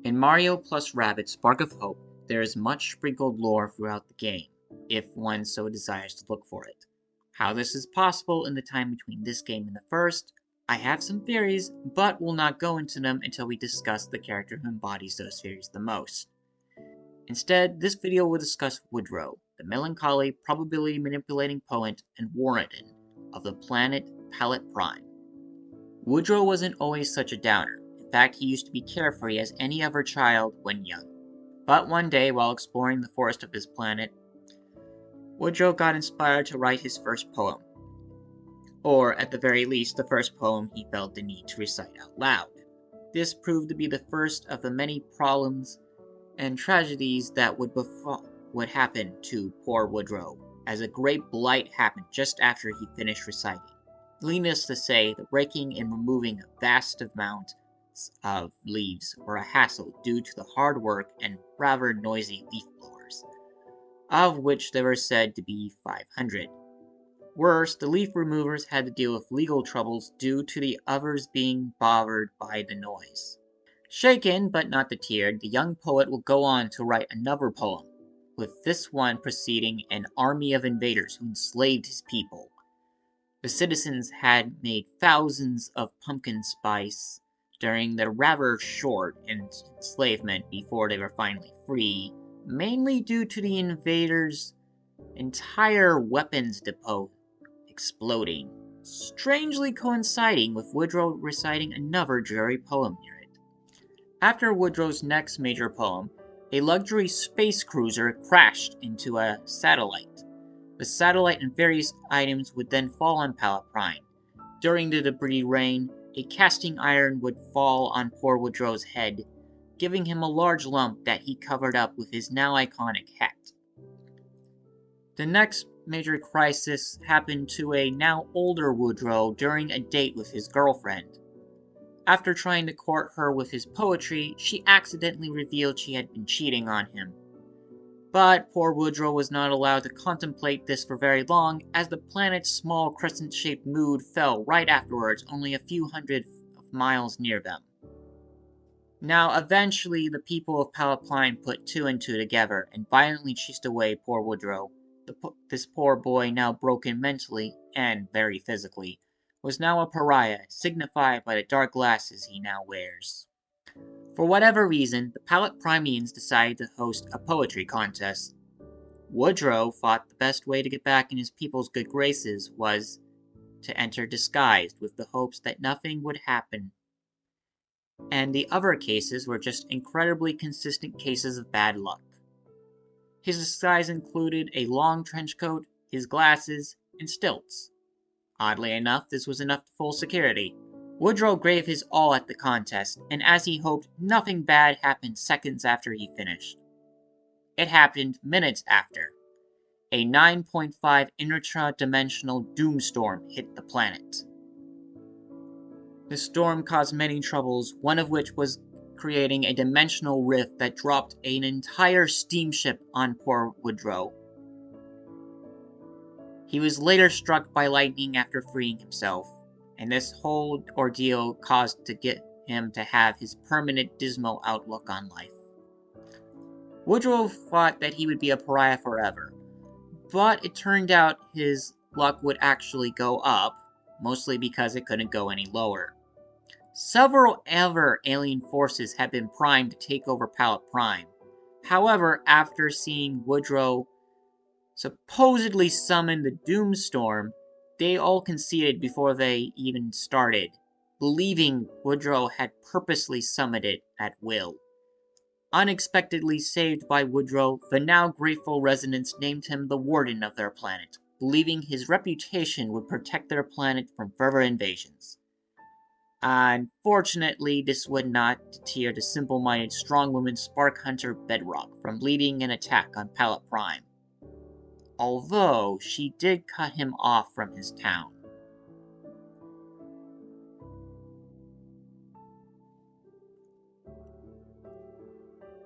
In Mario plus Rabbid Spark of Hope, there is much sprinkled lore throughout the game, if one so desires to look for it. How this is possible in the time between this game and the first, I have some theories, but will not go into them until we discuss the character who embodies those theories the most. Instead, this video will discuss Woodrow, the melancholy, probability-manipulating poet and warden of the planet Palette Prime. Woodrow wasn't always such a downer. In fact, he used to be carefree as any other child when young. But one day, while exploring the forest of his planet, Woodrow got inspired to write his first poem. Or, at the very least, the first poem he felt the need to recite out loud. This proved to be the first of the many problems and tragedies that would happen to poor Woodrow, as a great blight happened just after he finished reciting. Needless to say, the breaking and removing of vast amounts of leaves were a hassle due to the hard work and rather noisy leaf blowers, of which there were said to be 500. Worse, the leaf removers had to deal with legal troubles due to the others being bothered by the noise. Shaken, but not deterred, the young poet will go on to write another poem, with this one preceding an army of invaders who enslaved his people. The citizens had made thousands of pumpkin spice during their rather short enslavement before they were finally free, mainly due to the invaders' entire weapons depot exploding, strangely coinciding with Woodrow reciting another dreary poem near it. After Woodrow's next major poem, a luxury space cruiser crashed into a satellite. The satellite and various items would then fall on Palette Prime. During the debris rain, a casting iron would fall on poor Woodrow's head, giving him a large lump that he covered up with his now iconic hat. The next major crisis happened to a now older Woodrow during a date with his girlfriend. After trying to court her with his poetry, she accidentally revealed she had been cheating on him. But poor Woodrow was not allowed to contemplate this for very long, as the planet's small crescent-shaped moon fell right afterwards, only a few hundred miles near them. Now, eventually, the people of Palette Prime put two and two together, and violently chased away poor Woodrow. This poor boy, now broken mentally, and very physically, was now a pariah, signified by the dark glasses he now wears. For whatever reason, the Palette Primeans decided to host a poetry contest. Woodrow thought the best way to get back in his people's good graces was to enter disguised, with the hopes that nothing would happen. And the other cases were just incredibly consistent cases of bad luck. His disguise included a long trench coat, his glasses, and stilts. Oddly enough, this was enough to full security. Woodrow gave his all at the contest, and as he hoped, nothing bad happened seconds after he finished. It happened minutes after. A 9.5 intra-dimensional doomstorm hit the planet. The storm caused many troubles, one of which was creating a dimensional rift that dropped an entire steamship on poor Woodrow. He was later struck by lightning after freeing himself, and this whole ordeal caused to get him to have his permanent dismal outlook on life. Woodrow thought that he would be a pariah forever, but it turned out his luck would actually go up, mostly because it couldn't go any lower. Several other alien forces had been primed to take over Palette Prime. However, after seeing Woodrow supposedly summon the Doomstorm, they all conceded before they even started, believing Woodrow had purposely summoned it at will. Unexpectedly saved by Woodrow, the now grateful residents named him the warden of their planet, believing his reputation would protect their planet from further invasions. Unfortunately, this would not deter the simple-minded strong-woman Spark Hunter Bedrock from leading an attack on Palette Prime, although she did cut him off from his town.